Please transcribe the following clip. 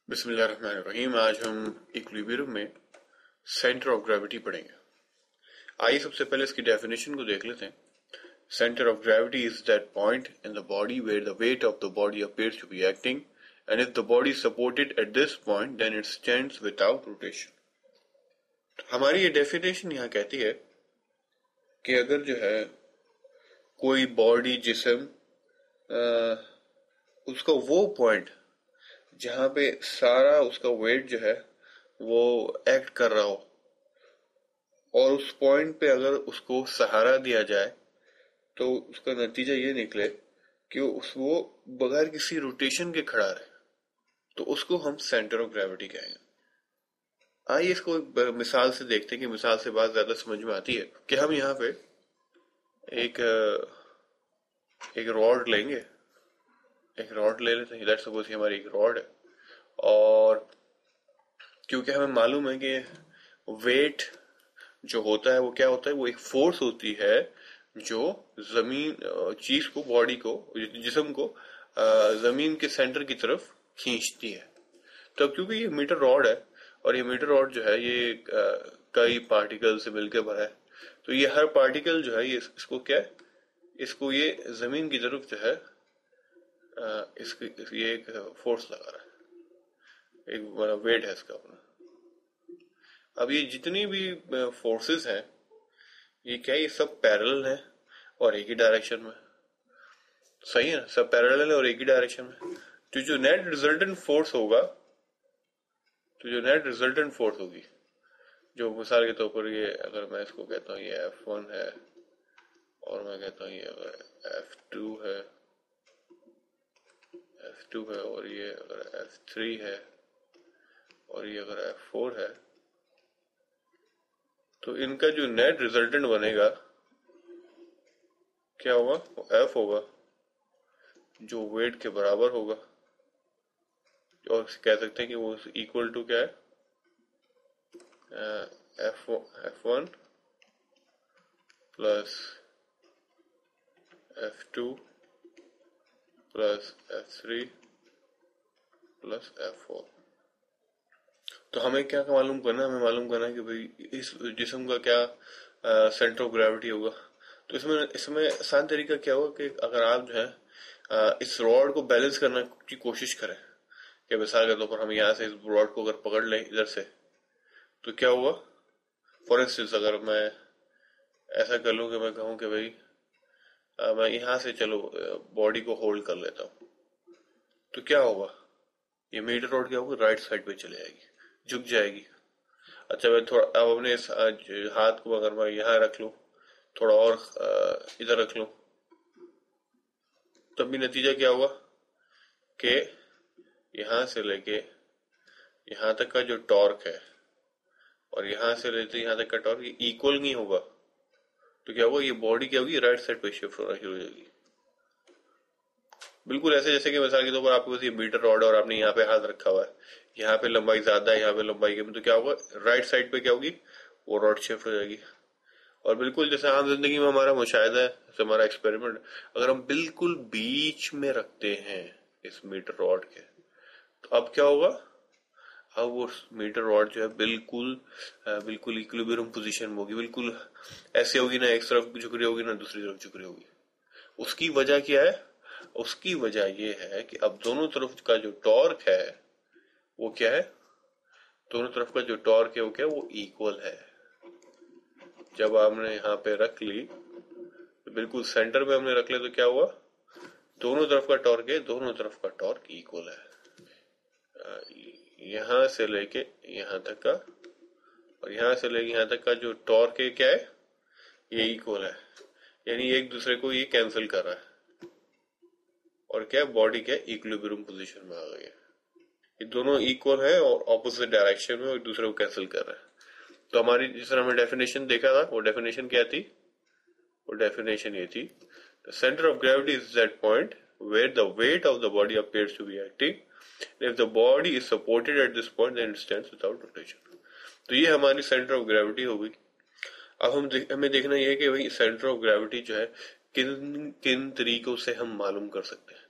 बिस्मिल्लाहिर्रहमानिर्रहीम। आज हम इक्विलिब्रियम में सेंटर ऑफ ग्रेविटी पढ़ेंगे। आइए सबसे पहले इसकी डेफिनेशन को देख लेते हैं। Centre of gravity is that point in the body where the weight of the body appears to be acting and if the body supported at this point then it stands without rotation. हमारी ये definition यहाँ कहती है कि अगर जो है कोई बॉडी जिस्म उसका वो पॉइंट जहां पे सारा उसका वेट जो है वो एक्ट कर रहा हो और उस पॉइंट पे अगर उसको सहारा दिया जाए तो उसका नतीजा ये निकले कि वो बगैर किसी रोटेशन के खड़ा रहे, तो उसको हम सेंटर ऑफ ग्रेविटी कहेंगे। आइए इसको एक मिसाल से देखते हैं कि मिसाल से बात ज्यादा समझ में आती है कि हम यहाँ पे एक रॉड लेंगे, एक रॉड ले लेते हैं। लेट्स सपोज हमारी एक रॉड है और क्योंकि हमें मालूम है कि वेट जो होता है वो क्या होता है, वो एक फोर्स होती है जो जमीन चीज को, बॉडी को, जिस्म को जमीन के सेंटर की तरफ खींचती है। तो क्योंकि ये मीटर रॉड है और ये मीटर रॉड जो है ये कई पार्टिकल से मिलकर भरा है, तो ये हर पार्टिकल जो है ये इसको क्या है, इसको ये जमीन की तरफ जो है इसकी ये एक फोर्स लगा रहा है, एक वेट है इसका अपना। अब ये जितनी भी फोर्सेस हैं ये क्या, ये सब पैरेलल है और एक ही डायरेक्शन में, सही है ना, सब पैरेलल है और एक ही डायरेक्शन में। तो जो नेट रिजल्टेंट फोर्स होगा, तो जो नेट रिजल्टेंट फोर्स होगी, जो मिसाल के तौर पर ये अगर मैं इसको कहता हूँ ये F1 है और मैं कहता हूँ ये अगर F2 है और ये अगर F3 है और ये अगर F4 है, तो इनका जो नेट रिजल्टेंट बनेगा क्या होगा, वो F होगा जो वेट के बराबर होगा, और कह सकते हैं कि वो इक्वल टू क्या है, F1 plus F2 plus F3 plus F4। तो हमें क्या मालूम करना है, हमें मालूम करना है कि भाई इस जिस्म का क्या सेंटर ऑफ ग्रेविटी होगा। तो इसमें आसान तरीका क्या होगा कि अगर आप जो है इस रॉड को बैलेंस करने की कोशिश करें, कि मिसाल के तौर पर हम यहाँ से इस रॉड को अगर पकड़ लें इधर से, तो क्या हुआ, फॉर इंस्टेंस अगर मैं ऐसा कर लूँ कि मैं कहूँ कि भाई मैं यहाँ से चलो बॉडी को होल्ड कर लेता हूँ, तो क्या होगा, ये मीटर रॉड क्या होगा, राइट साइड पे चले जाएगी, झुक जाएगी। अच्छा मैं थोड़ा अब अपने इस हाथ को अगर मैं यहाँ रख लूं, थोड़ा और इधर रख लूं, तब भी नतीजा क्या होगा कि यहाँ से लेके यहाँ तक का जो टॉर्क है और यहाँ से लेते यहाँ तक का टॉर्क ये इक्वल नहीं होगा। तो क्या होगा, ये बॉडी क्या होगी, राइट साइड पे शिफ्ट होना शुरू हो जाएगी। बिल्कुल ऐसे जैसे कि मिसाल के तौर पर आपके पास ये मीटर रॉड है और आपने यहाँ पे हाथ रखा हुआ है, यहाँ पे लंबाई ज्यादा है, यहाँ पे लंबाई कम, तो क्या होगा, राइट साइड पे क्या होगी, वो रॉड शिफ्ट हो जाएगी। और बिल्कुल जैसे आम जिंदगी में हमारा मुशाहिदा है, जैसे हमारा एक्सपेरिमेंट, अगर हम बिल्कुल बीच में रखते हैं इस मीटर रॉड के, तो अब क्या होगा, अब वो मीटर रॉड जो है बिल्कुल इक्विलिब्रियम पोजीशन में होगी, बिल्कुल ऐसे होगी, ना एक तरफ झुक रही होगी ना दूसरी तरफ झुक रही होगी। उसकी वजह क्या है, उसकी वजह यह है कि अब दोनों तरफ का जो टॉर्क है वो क्या है, दोनों तरफ का जो टॉर्क है वो क्या है, वो इक्वल है। जब आपने यहाँ पे रख ली, तो बिल्कुल सेंटर में हमने रख लिया, तो क्या हुआ, दोनों तरफ का टॉर्क है, दोनों तरफ का टॉर्क इक्वल है। यहाँ से लेके यहाँ तक का और यहाँ से लेके यहाँ तक का जो टॉर्क है क्या है, ये इक्वल है, यानी एक दूसरे को ये कैंसिल कर रहा है और क्या, बॉडी क्या इक्विलिब्रियम पोजीशन में आ गई है। ये दोनों इक्वल है और ऑपोजिट डायरेक्शन में एक दूसरे को कैंसिल कर रहा है। तो हमारी जिस तरह हमने डेफिनेशन देखा था, वो डेफिनेशन क्या थी, वो डेफिनेशन ये थी, the centre of gravity is that point where the weight of the body appears to be acting if the body is supported at this point then it stands without rotation. तो ये हमारी centre of gravity होगी। अब हमें देखना यह है कि भाई सेंटर ऑफ ग्रेविटी जो है किन किन तरीकों से हम मालूम कर सकते हैं।